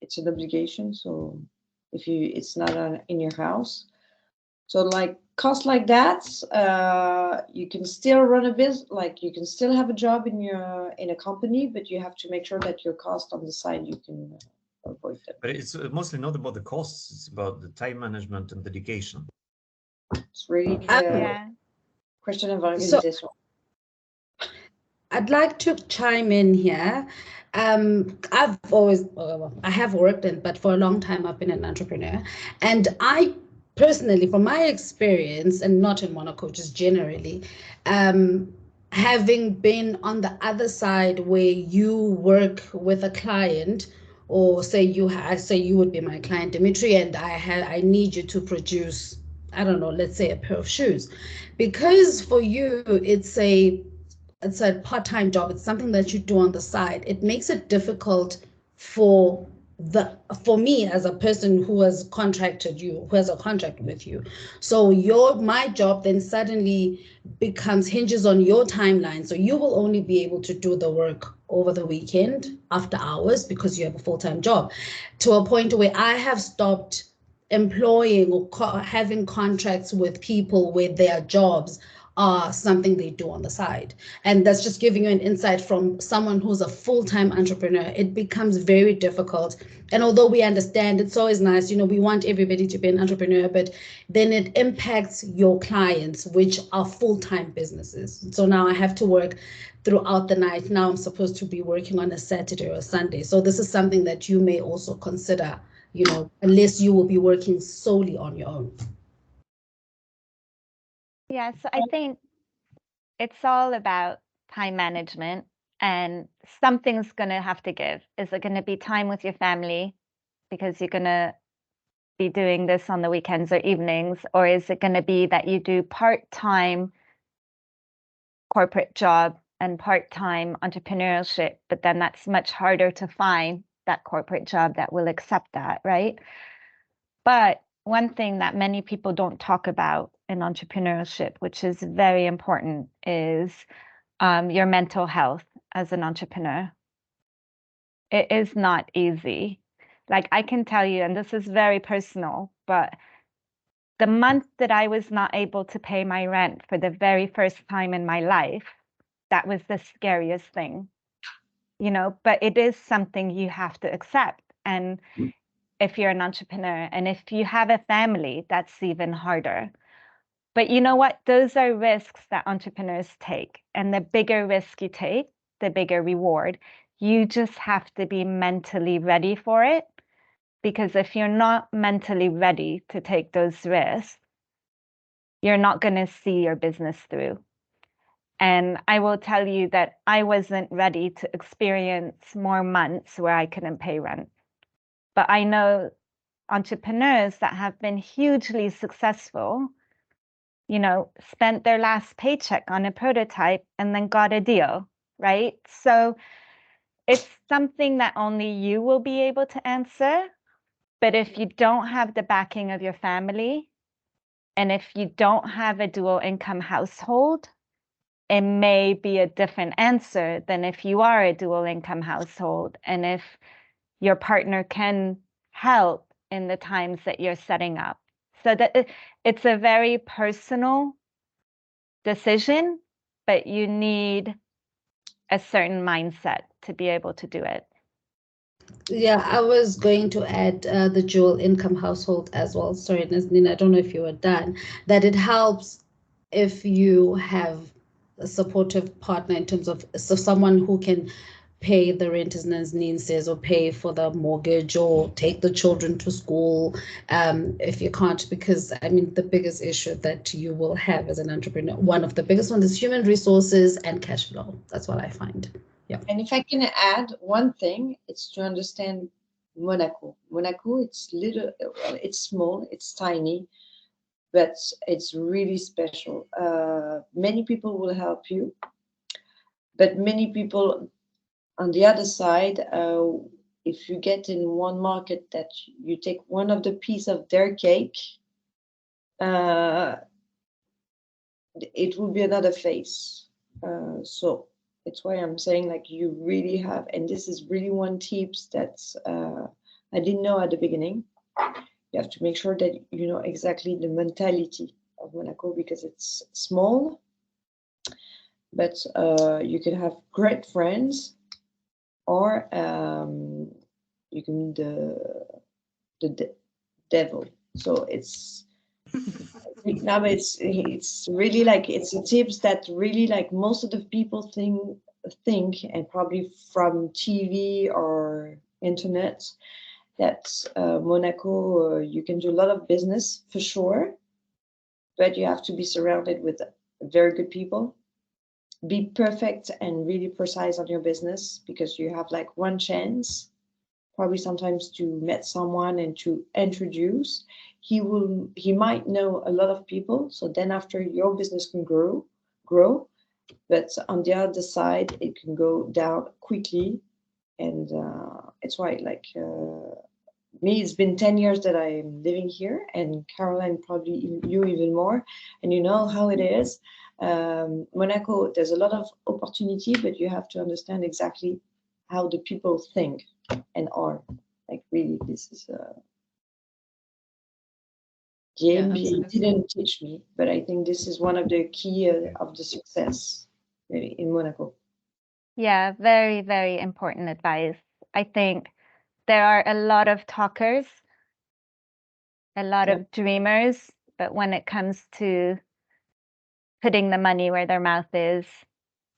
It's an obligation, so it's not in your house. So like cost like that, you can still run a business, like you can still have a job in a company, but you have to make sure that your cost on the side you can avoid them. But it's mostly not about the costs; it's about the time management and dedication. It's really Yeah. question of organization. I'd like to chime in here. I have worked but for a long time I've been an entrepreneur, and I personally, from my experience, and not in Monaco, just generally, having been on the other side where you work with a client, or say you would be my client, Dimitri, and I need you to produce, I don't know, let's say a pair of shoes, because for you it's a part-time job. It's something that you do on the side. It makes it difficult for me as a person who has contracted you, who has a contract with you. So my job then suddenly hinges on your timeline. So you will only be able to do the work over the weekend after hours because you have a full-time job, to a point where I have stopped employing or having contracts with people where their jobs are something they do on the side. And that's just giving you an insight from someone who's a full-time entrepreneur. It becomes very difficult. And although we understand, it's always nice, we want everybody to be an entrepreneur, but then it impacts your clients, which are full-time businesses. So now I have to work throughout the night. Now I'm supposed to be working on a Saturday or a Sunday. So this is something that you may also consider, unless you will be working solely on your own. Yeah, so I think it's all about time management, and something's going to have to give. Is it going to be time with your family because you're going to be doing this on the weekends or evenings? Or is it going to be that you do part-time corporate job and part-time entrepreneurship, but then that's much harder to find that corporate job that will accept that, right? But one thing that many people don't talk about in entrepreneurship, which is very important, is your mental health as an entrepreneur. It is not easy. Like I can tell you, and this is very personal, but the month that I was not able to pay my rent for the very first time in my life, that was the scariest thing, you know, but it is something you have to accept. And if you're an entrepreneur and if you have a family, that's even harder. But you know what? Those are risks that entrepreneurs take. And the bigger risk you take, the bigger reward. You just have to be mentally ready for it. Because if you're not mentally ready to take those risks, you're not going to see your business through. And I will tell you that I wasn't ready to experience more months where I couldn't pay rent. But I know entrepreneurs that have been hugely successful, you know, spent their last paycheck on a prototype and then got a deal, right? So it's something that only you will be able to answer. But if you don't have the backing of your family, and if you don't have a dual income household, it may be a different answer than if you are a dual income household and if your partner can help in the times that you're setting up. So that it's a very personal decision, but you need a certain mindset to be able to do it. Yeah, I was going to add the dual income household as well. Sorry, Nazanine, I don't know if you were done. That it helps if you have a supportive partner in terms of someone who can pay the rent, as Nazanine says, or pay for the mortgage or take the children to school if you can't, because I mean, the biggest issue that you will have as an entrepreneur, one of the biggest ones is human resources and cash flow. That's what I find. Yeah. And if I can add one thing, it's to understand Monaco. Monaco, it's little, it's small, it's tiny, but it's really special. Many people will help you, but many people on the other side, if you get in one market that you take one of the piece of their cake, it will be another face. So it's why I'm saying, like, you really have, and this is really one tips that I didn't know at the beginning. You have to make sure that you know exactly the mentality of Monaco, because it's small, but you can have great friends, or you can be the devil. So it's now it's really like, it's a tips that really, like, most of the people think, and probably from TV or internet, that Monaco, you can do a lot of business for sure, but you have to be surrounded with very good people. Be perfect and really precise on your business, because you have like one chance, probably sometimes, to meet someone and to introduce. He might know a lot of people, so then after, your business can grow, but on the other side it can go down quickly. And it's why, like, me, it's been 10 years that I'm living here, and Caroline, probably even more, and you know how it is. Monaco, there's a lot of opportunity, but you have to understand exactly how the people think and are. Like, really, this is GMB didn't teach me, but I think this is one of the key of the success really in Monaco. Yeah, very, very important advice. I think there are a lot of talkers, a lot of dreamers, but when it comes to putting the money where their mouth is,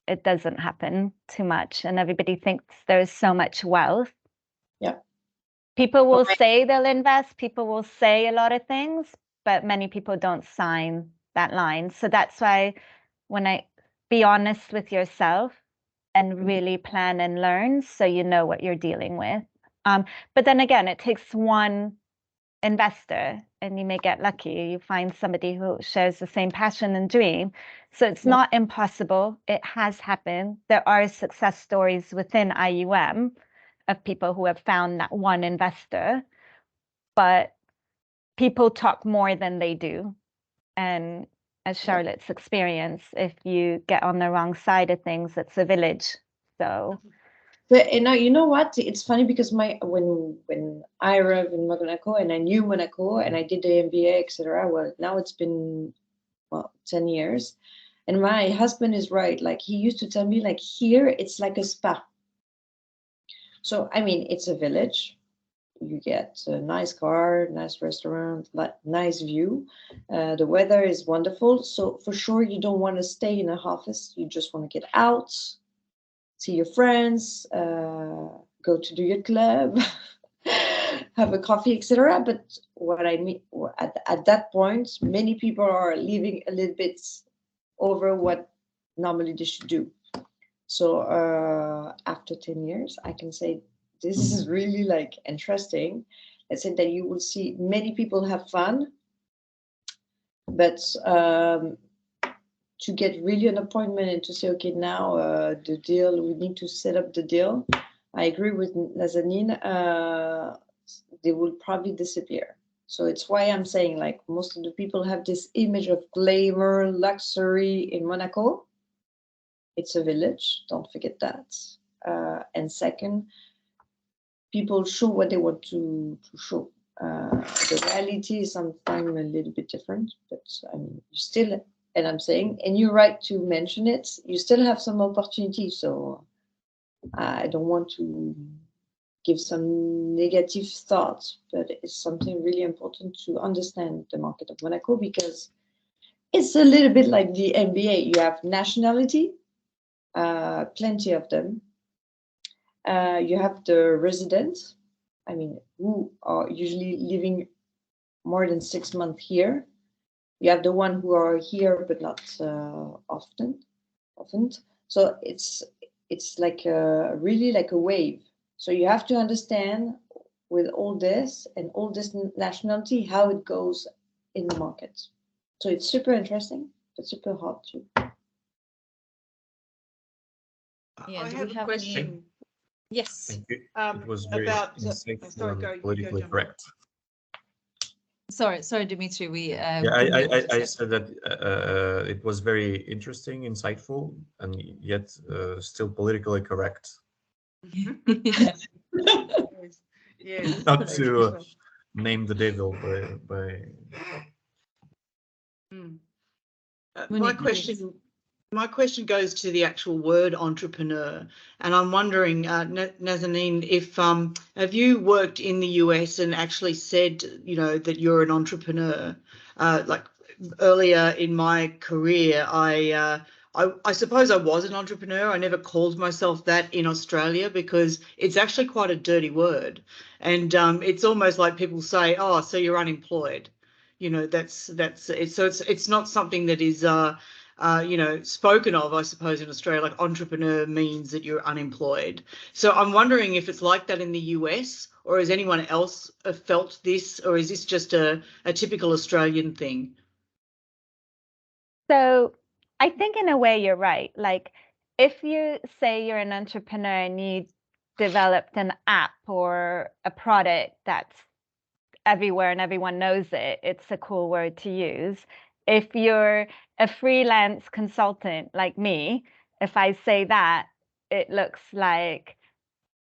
it doesn't happen too much. And everybody thinks there's so much wealth. Yeah. People will say they'll invest, people will say a lot of things, but many people don't sign that line. So that's why when I be honest with yourself and really plan and learn, so you know what you're dealing with. But then again, it takes one investor, and you may get lucky. You find somebody who shares the same passion and dream. So it's not impossible. It has happened. There are success stories within IUM of people who have found that one investor, but people talk more than they do. And as Charlotte's experience, if you get on the wrong side of things, it's a village. So. But you know what? It's funny because when I arrived in Monaco and I knew Monaco and I did the MBA, etc. Well, now it's been 10 years, and my husband is right. Like he used to tell me, like here it's like a spa. So I mean, it's a village. You get a nice car, nice restaurant, nice view. The weather is wonderful. So for sure, you don't want to stay in an office. You just want to get out, see your friends, go to the yacht club, have a coffee, etc. But what I mean at that point, many people are living a little bit over what normally they should do. So after 10 years, I can say this is really like interesting. Let's say that you will see many people have fun, but to get really an appointment and to say, okay, now the deal, we need to set up the deal. I agree with Nazanine, they will probably disappear. So it's why I'm saying, like, most of the people have this image of glamour, luxury in Monaco. It's a village, don't forget that. And second, people show what they want to show. The reality is sometimes a little bit different, but I mean, you still, and I'm saying, and you're right to mention it, you still have some opportunity. So I don't want to give some negative thoughts, but it's something really important to understand the market of Monaco, because it's a little bit like the MBA. You have nationality, plenty of them. You have the residents, I mean, who are usually living more than 6 months here. You have the one who are here but not often. So it's like really like a wave. So you have to understand with all this and all this nationality how it goes in the market. So it's super interesting, but super hard too. Yeah, I do have we a have question. any? Yes. Thank you. It was very About insightful sorry, and go, you politically go, correct. Sorry, Dimitri. Yeah, I said that it was very interesting, insightful, and yet still politically correct. Yes. Yes. Not Thank to you. name the devil by My question goes to the actual word entrepreneur, and I'm wondering, Nazanine, if have you worked in the US and actually said, you know, that you're an entrepreneur? Like earlier in my career, I suppose I was an entrepreneur. I never called myself that in Australia because it's actually quite a dirty word, and it's almost like people say, "Oh, so you're unemployed." You know, that's it. So it's not something that is you know, spoken of, I suppose, in Australia. Like entrepreneur means that you're unemployed. So I'm wondering if it's like that in the US, or has anyone else felt this, or is this just a typical Australian thing? So I think in a way you're right. Like if you say you're an entrepreneur and you developed an app or a product that's everywhere and everyone knows it, it's a cool word to use. If you're a freelance consultant like me, if I say that, it looks like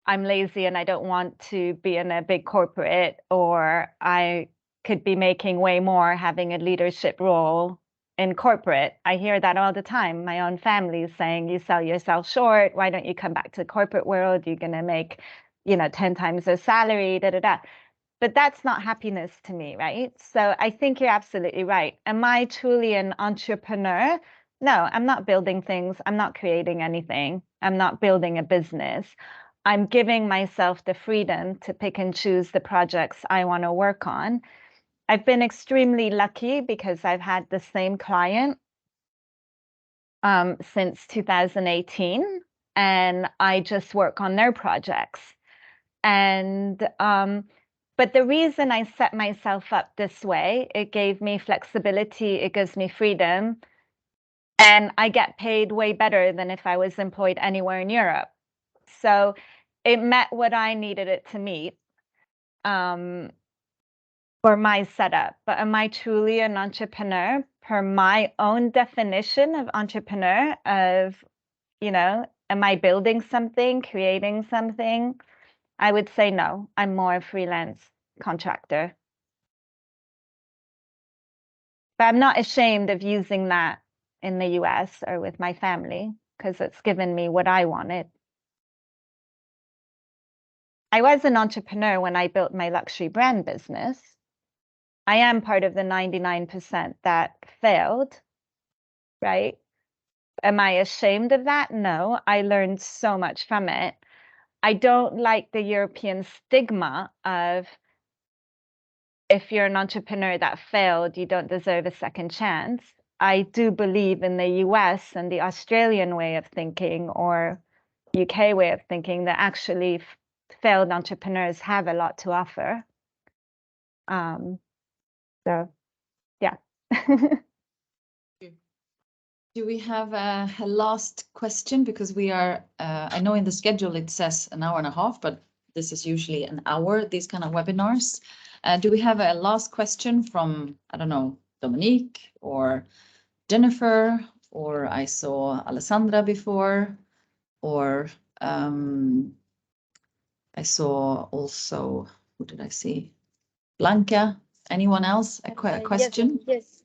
I'm lazy and I don't want to be in a big corporate, or I could be making way more having a leadership role in corporate. I hear that all the time. My own family is saying, you sell yourself short. Why don't you come back to the corporate world? You're going to make, you know, 10 times their salary, da, da, da. But that's not happiness to me, right? So I think you're absolutely right. Am I truly an entrepreneur? No, I'm not building things. I'm not creating anything. I'm not building a business. I'm giving myself the freedom to pick and choose the projects I want to work on. I've been extremely lucky because I've had the same client since 2018, and I just work on their projects. And but the reason I set myself up this way, it gave me flexibility, it gives me freedom, and I get paid way better than if I was employed anywhere in Europe. So it met what I needed it to meet. for my setup. But am I truly an entrepreneur per my own definition of entrepreneur of, you know, am I building something, creating something? I would say no, I'm more a freelance contractor. But I'm not ashamed of using that in the US or with my family because it's given me what I wanted. I was an entrepreneur when I built my luxury brand business. I am part of the 99% that failed, right? Am I ashamed of that? No, I learned so much from it. I don't like the European stigma of if you're an entrepreneur that failed, you don't deserve a second chance. I do believe in the US and the Australian way of thinking or UK way of thinking that actually failed entrepreneurs have a lot to offer. So, yeah. Do we have a last question? Because we are, I know in the schedule it says an hour and a half, but this is usually an hour, these kind of webinars. Do we have a last question from, I don't know, Dominique or Jennifer, or I saw Alessandra before, or I saw also, who did I see? Blanca, anyone else? A question? Yes.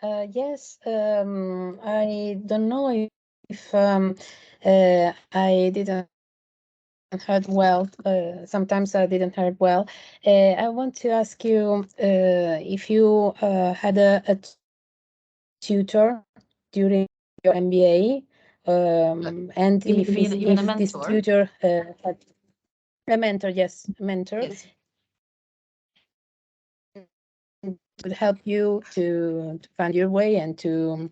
Yes. I don't know if I didn't heard well. Sometimes I didn't heard well. I want to ask you if you had a tutor during your MBA, and You if mean a this mentor? tutor had a mentor, yes, a mentor. Yes. Could help you to find your way and to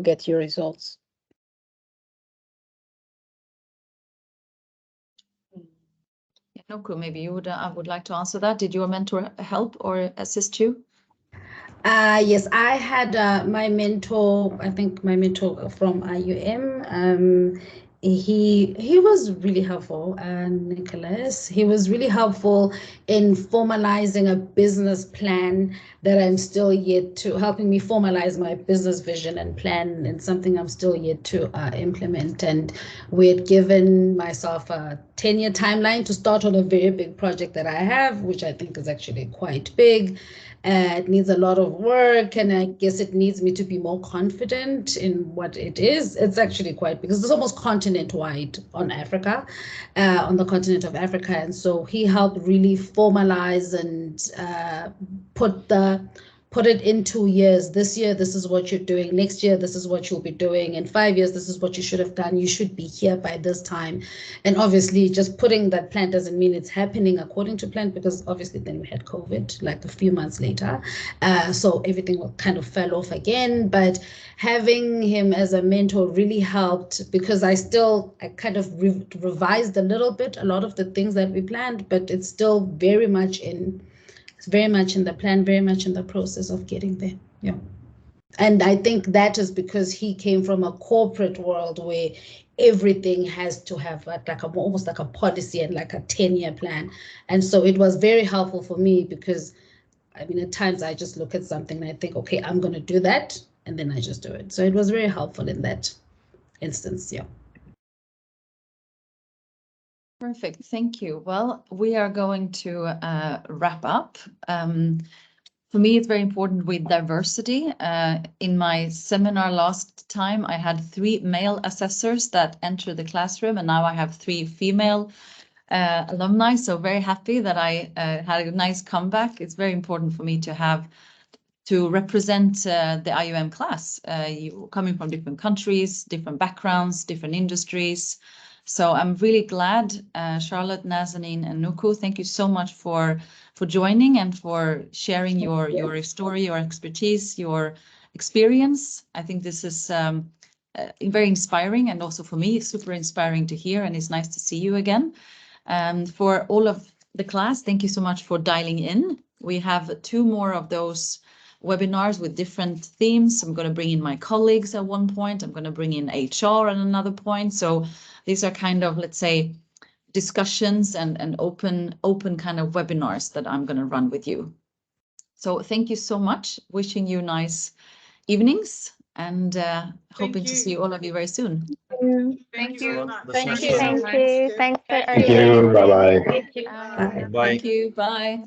get your results. Noku, maybe you would. I would like to answer that. Did your mentor help or assist you? Yes, I had my mentor. I think my mentor from IUM. He was really helpful, Nicholas. He was really helpful in formalizing a business plan that I'm still yet to, helping me formalize my business vision and plan, and something I'm still yet to implement. And we had given myself a 10-year timeline to start on a very big project that I have, which I think is actually quite big. It needs a lot of work, and I guess it needs me to be more confident in what it is. It's actually quite, because it's almost continent-wide on Africa, on the continent of Africa. And so he helped really formalize and put it in 2 years. This year, this is what you're doing. Next year, this is what you'll be doing. In 5 years, this is what you should have done. You should be here by this time. And obviously, just putting that plan doesn't mean it's happening according to plan, because obviously then we had COVID like a few months later. So everything kind of fell off again. But having him as a mentor really helped, because I kind of revised a little bit, a lot of the things that we planned, but it's still very much in the plan, very much in the process of getting there. Yeah. And I think that is because he came from a corporate world where everything has to have almost like a policy and like a 10-year plan. And so it was very helpful for me, because I mean, at times I just look at something and I think, okay, I'm going to do that. And then I just do it. So it was very helpful in that instance. Yeah. Perfect. Thank you. Well, we are going to wrap up. For me, it's very important with diversity. In my seminar last time, I had 3 male assessors that entered the classroom, and now I have 3 female alumni. So very happy that I had a nice comeback. It's very important for me to represent the IUM class, coming from different countries, different backgrounds, different industries. So I'm really glad, Charlotte, Nazanine, and Nuku, thank you so much for joining and for sharing your story, your expertise, your experience. I think this is very inspiring, and also for me, super inspiring to hear, and it's nice to see you again. For all of the class, thank you so much for dialing in. We have 2 more of those webinars with different themes. I'm going to bring in my colleagues at one point. I'm going to bring in HR at another point. So these are kind of, let's say, discussions and open kind of webinars that I'm going to run with you. So thank you so much. Wishing you nice evenings, and hoping to see all of you very soon. Thank you very much. Thank you. Thanks for Thank you. Bye-bye. Thank you. Bye. Thank you. Bye.